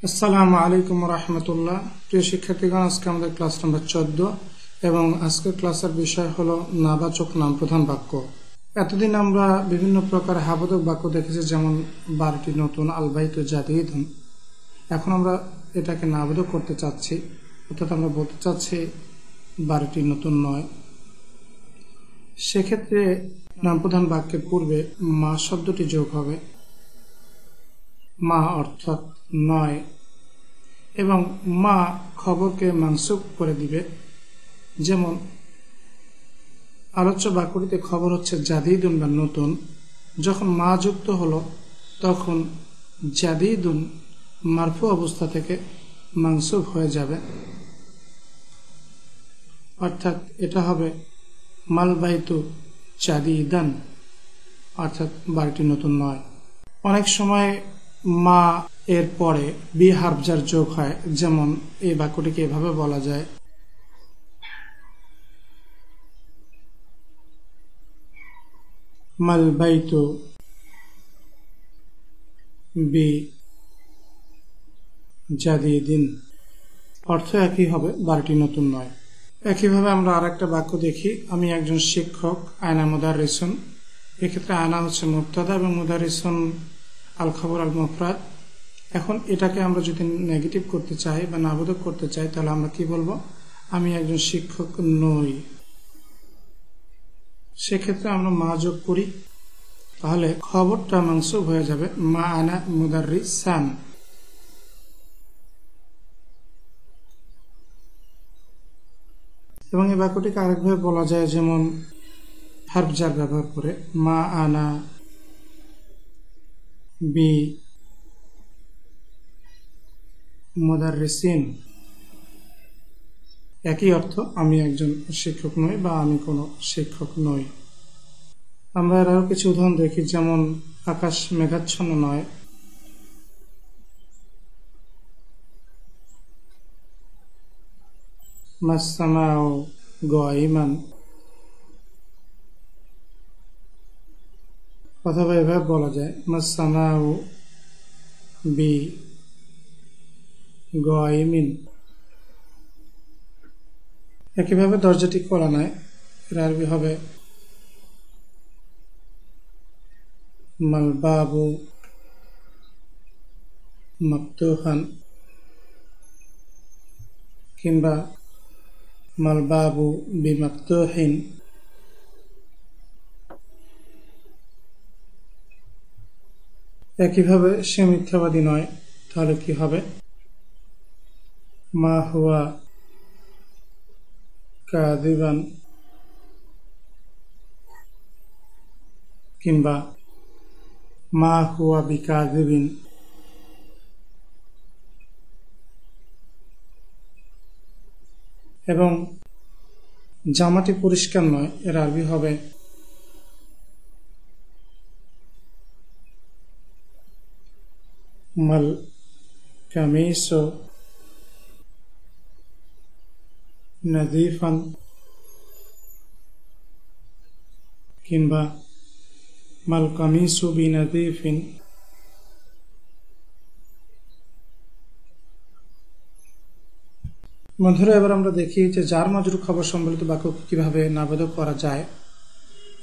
আসসালামু আলাইকুম রাহমাতুল্লাহ। প্রিয় শিক্ষার্থীগণ, আজকে আমাদের ক্লাস নাম্বার 14 এবং আজকের ক্লাসের বিষয় হলো নাবাচক নাম প্রধান বাক্য। এতদিন আমরা বিভিন্ন প্রকার হাবোধক বাক্য দেখেছি, যেমন বারটি নতুন, আলবাইতু, জাদিদুন। এখন আমরা এটাকে নাবোধক করতে চাচ্ছি, অর্থাৎ আমরা বলতে চাচ্ছি বারটি নতুন নয়। সেক্ষেত্রে নাম প্রধান বাক্যের পূর্বে মা শব্দটি যোগ হবে, মা অর্থাৎ নয়, এবং মা খবরকে মানসুব করে দিবে। যেমন আলোচ্য বাক্যটিতে খবর হচ্ছে জাদিদুন বা নতুন, যখন মা যুক্ত হলো তখন জাদিদুন মারফু অবস্থা থেকে মানসুব হয়ে যাবে, অর্থাৎ এটা হবে মাল বাইতু জাদিদান, অর্থাৎ বাড়িটি নতুন নয়। অনেক সময় মা এর পরে বি হার্বজার যোগ হয়, যেমন এই বাক্যটিকে এভাবে বলা যায়, মাল বাইতু বি জাদিদিন, অর্থ একই হবে, বাড়িটি নতুন নয়। একইভাবে আমরা আর একটা বাক্য দেখি, আমি একজন শিক্ষক, আয়না মুদাররিসুন। এক্ষেত্রে আয়না হচ্ছে মুবতাদা এবং মুদাররিসুন আল খবর আল মুফরাদ। এখন এটাকে আমরা যদি নেগেটিভ করতে চাই বা নাবোধক করতে চাই, তাহলে আমরা কি বলবো? আমি একজন শিক্ষক নই। সেক্ষেত্রে আমরা মা যোগ করি, তাহলে খবরটা মানসুব হয়ে যাবে মা আনা মুদাররিসান। এবং এই বাক্যটিকে আরেকভাবে বলা যায়, যেমন হার্বজার ব্যবহার করে, মা আনা বি মুদাররিসিন। একই অর্থ, আমি একজন শিক্ষক নই বা আমি কোনো শিক্ষক নই। আমরা আরও কিছু উদাহরণ দেখি, যেমন আকাশ মেঘাচ্ছন্ন নয়, মাসসামাউ গায়িমান। অথবা এভাবে বলা যায়, মাসসামাউ বি গায়িমিন। একইভাবে দরজাটি খোলা নয়, এর আরবি হবে মাল বাবু মাফতুহান, কিংবা মাল বাবু বিমাফতুহিন। একইভাবে সে মিথ্যাবাদী নয়, তাহলে কি হবে? মা হুয়া কাযিবান, কিংবা মা হুয়া বিকাযিবিন। এবং জামাটি পরিষ্কার নয়, এর আরবি হবে মাল কামিসু নাযিফান, কিংবা মাল কামিসু বিনাযিফিন। বন্ধুরা, এবার আমরা দেখি যে জার মাজরুর খবর সম্বলিত বাক্য কিভাবে নাবোধক করা যায়।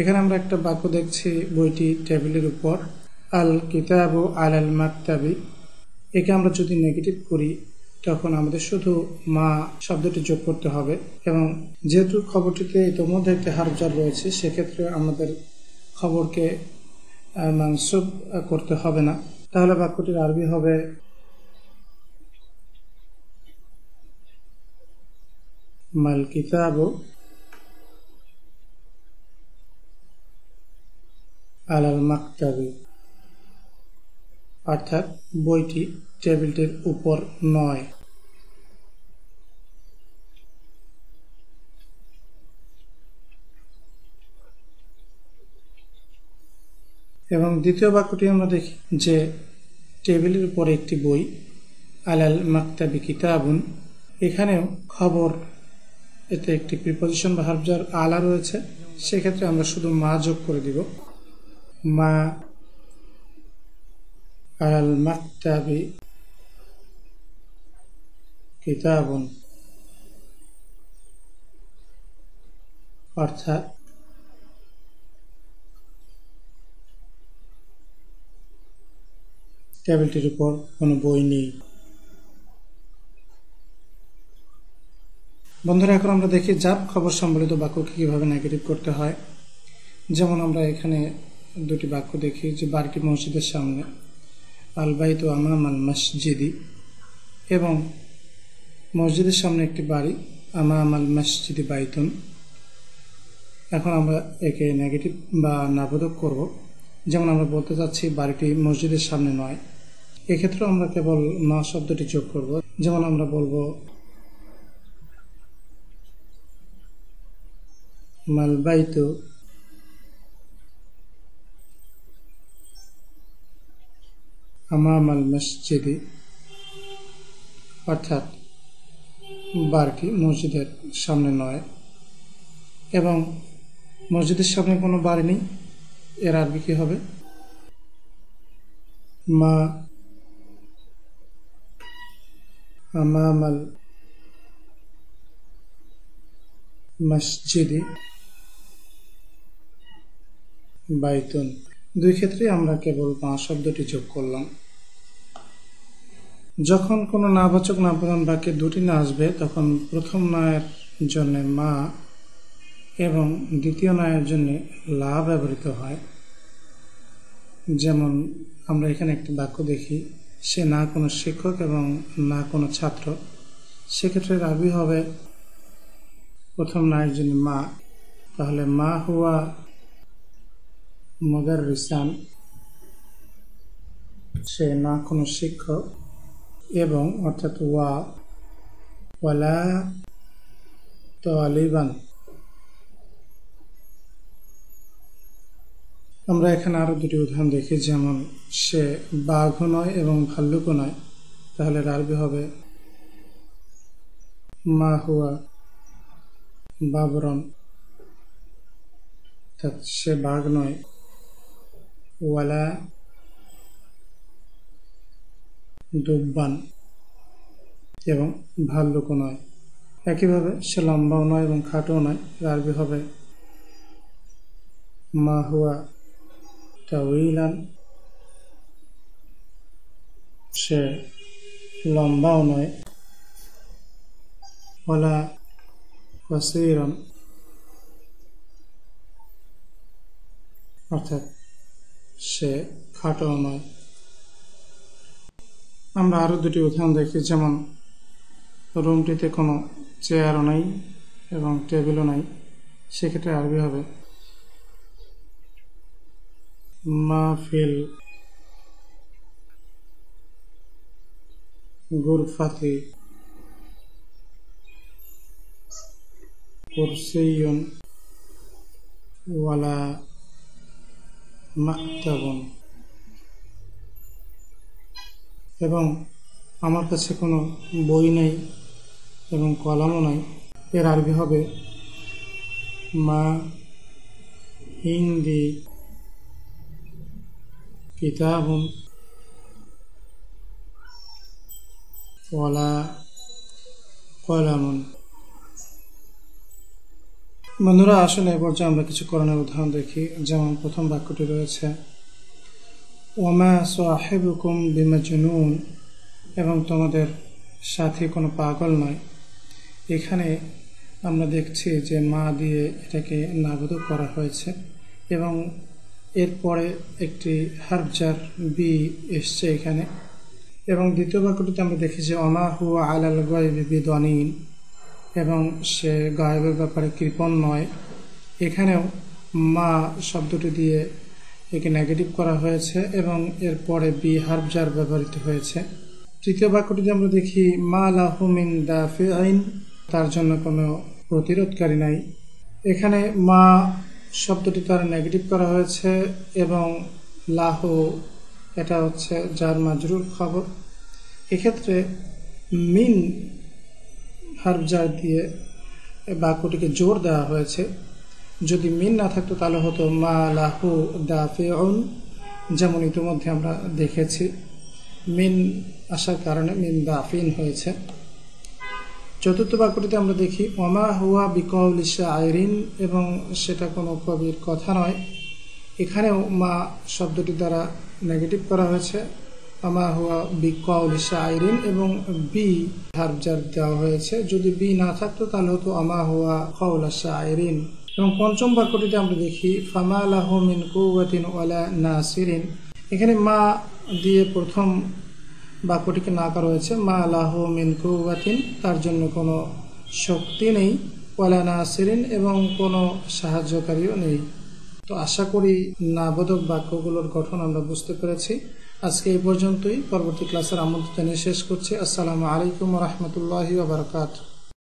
এখানে আমরা একটা বাক্য দেখছি, বইটি টেবিলের উপর, আল কিতাবু আলাল মাকতাবি। একে আমরা যদি নেগেটিভ করি, তখন আমাদের শুধু মা শব্দটি যোগ করতে হবে, এবং যেহেতু খবরটিতে ইতোমধ্যে একটি হার্বজার রয়েছে, সেক্ষেত্রে আমাদের খবরকে মানসুব করতে হবে না। তাহলে বাক্যটির আরবি হবে মাল কিতাবু আলাল মাকতাবি, অর্থাৎ বইটি টেবিলটির উপর নয়। এবং দ্বিতীয় বাক্যটি আমরা দেখি যে টেবিলের উপরে একটি বই, আলাল মাকতাবি কিতাবুন। এখানেও খবর, এতে একটি প্রিপজিশন বা হার্বজার আলা রয়েছে, সেক্ষেত্রে আমরা শুধু মা যোগ করে দিব, মা আলাল মাকতাবি কিতাবুন, অর্থাৎ টেবিলটির উপর কোনো বই নেই। বন্ধুরা, এখন আমরা দেখি জাব খবর সম্বলিত বাক্যকে কিভাবে নেগেটিভ করতে হয়। যেমন আমরা এখানে দুটি বাক্য দেখি যে বাড়িটি মসজিদের সামনে, আল বাইতু আমামাল মসজিদি, এবং মসজিদের সামনে একটি বাড়ি, আমামাল মসজিদি বাইতুন। এখন আমরা একে নেগেটিভ বা নাবোধক করব। যেমন আমরা বলতে চাচ্ছি বাড়িটি মসজিদের সামনে নয়, এক্ষেত্রে আমরা কেবল মা শব্দটি যোগ করব। যেমন আমরা বলবো মাল বাইতু আমামাল মসজিদি, অর্থাৎ বাড়িটি মসজিদের সামনে নয়। এবং মসজিদের সামনে কোনো বাড়ি নেই, এর আরবি কি হবে? মা আমামাল মসজিদি বাইতুন। দুই ক্ষেত্রে আমরা কেবল মা শব্দটি যোগ করলাম। যখন কোনো নাবাচক নাপ্রধান বাক্যে দুটি না আসবে, তখন প্রথম নয়ের জন্য মা এবং দ্বিতীয় নয়ের জন্য লা ব্যবহৃত হয়। যেমন আমরা এখানে একটি বাক্য দেখি, সে না কোনো শিক্ষক এবং না কোনো ছাত্র। সেক্ষেত্রে আরবি হবে প্রথম নয়ের জন্য মা, তাহলে মা হুয়া মুদাররিসান, সে না কোনো শিক্ষক, এবং অর্থাৎ ওয়ালা তালিবান। আমরা এখানে আরো দুটি উদাহরণ দেখি, যেমন সে বাঘও নয় এবং ভাল্লুকও নয়, তাহলে আরবি হবে মা হুয়া বাবরন, অর্থাৎ সে বাঘ নয়, ওয়ালা দুব্বান, এবং ভাল্লুকও নয়। একইভাবে সে লম্বাও নয় এবং খাটোও নয়, আরবি হবে মা হুয়া তাওয়িলান, সে লম্বাও নয়, ওয়ালা কাসীরান, অর্থাৎ সে খাটোও নয়। আমরা আরো দুটি উদাহরণ দেখি, যেমন রুমটিতে কোনো চেয়ারও নাই এবং টেবিলও নাই, সেক্ষেত্রে আরবি হবে মাহফিল গুরফাতি কুরসিয়ুন ওয়ালা মাকতাবুন। এবং আমার কাছে কোনো বই নেই এবং কলমও নাই, এর আরবি হবে মা ইনদি কিতাবুন ওয়ালা কলামুন। বন্ধুরা, আসলে এ পর্যায়ে আমরা কিছু কোরআনের উদাহরণ দেখি। যেমন প্রথম বাক্যটি রয়েছে ওমা সাহিবুকুম বিমাজনুন, এবং তোমাদের সাথী কোনো পাগল নয়। এখানে আমরা দেখছি যে মা দিয়ে এটাকে নাবোধক করা হয়েছে এবং এরপরে একটি হারফজার বি এসছে এখানে। এবং দ্বিতীয় বাক্যটিতে আমরা দেখি যে ওমা হুয়া আলাল গায়বি বিদানিন, এবং সে গায়েবের ব্যাপারে কৃপণ নয়। এখানেও মা শব্দটি দিয়ে একে নেগেটিভ করা হয়েছে এবং এরপরে বি হারফজার ব্যবহৃত হয়েছে। তৃতীয় বাক্যটিতে আমরা দেখি মা লাহু মিন দাফিইন, তার জন্য কোনো প্রতিরোধকারী নাই। এখানে মা শব্দটি তার নেগেটিভ করা হয়েছে এবং লাহু এটা হচ্ছে যার মাজরুর খবর। এক্ষেত্রে মিন হারফজার দিয়ে বাক্যটিকে জোর দেওয়া হয়েছে। যদি মিন না থাকতো তাহলে হতো মা লাহু দাফিউন, যেমন ইতিমধ্যে আমরা দেখেছি। মিন আসার কারণে মিন দাফিন হয়েছে। চতুর্থ বাক্যটিতে আমরা দেখি ওমা হুয়া বিকৌলি শায়রিন, এবং সেটা কোনো কবির কথা নয়। এখানেও মা শব্দটি দ্বারা নেগেটিভ করা হয়েছে, ওমা হুয়া বিকৌলি শায়রিন, এবং বি ভার্ব জার দেওয়া হয়েছে। যদি বি না থাকতো তাহলে হতো ওমা হুয়া কওলা শায়রিন। এবং পঞ্চম বাক্যটিতে আমরা দেখি ফামা লাহু মিন কুওয়াতিন ওয়ালা নাসিরিন। এখানে মা দিয়ে প্রথম বাক্যটিকে না করা হয়েছে, মা লাহু মিন কুওয়াতিন, তার জন্য কোনো শক্তি নেই, ওয়ালা নাসিরিন, এবং কোনো সাহায্যকারীও নেই। তো আশা করি নাবোধক বাক্যগুলোর গঠন আমরা বুঝতে পেরেছি। আজকে এই পর্যন্তই। পরবর্তী ক্লাসের আমন্ত্রণ জানিয়ে শেষ করছি। আসসালামু আলাইকুম ওয়া রাহমাতুল্লাহি ওয়া বারাকাতুহু।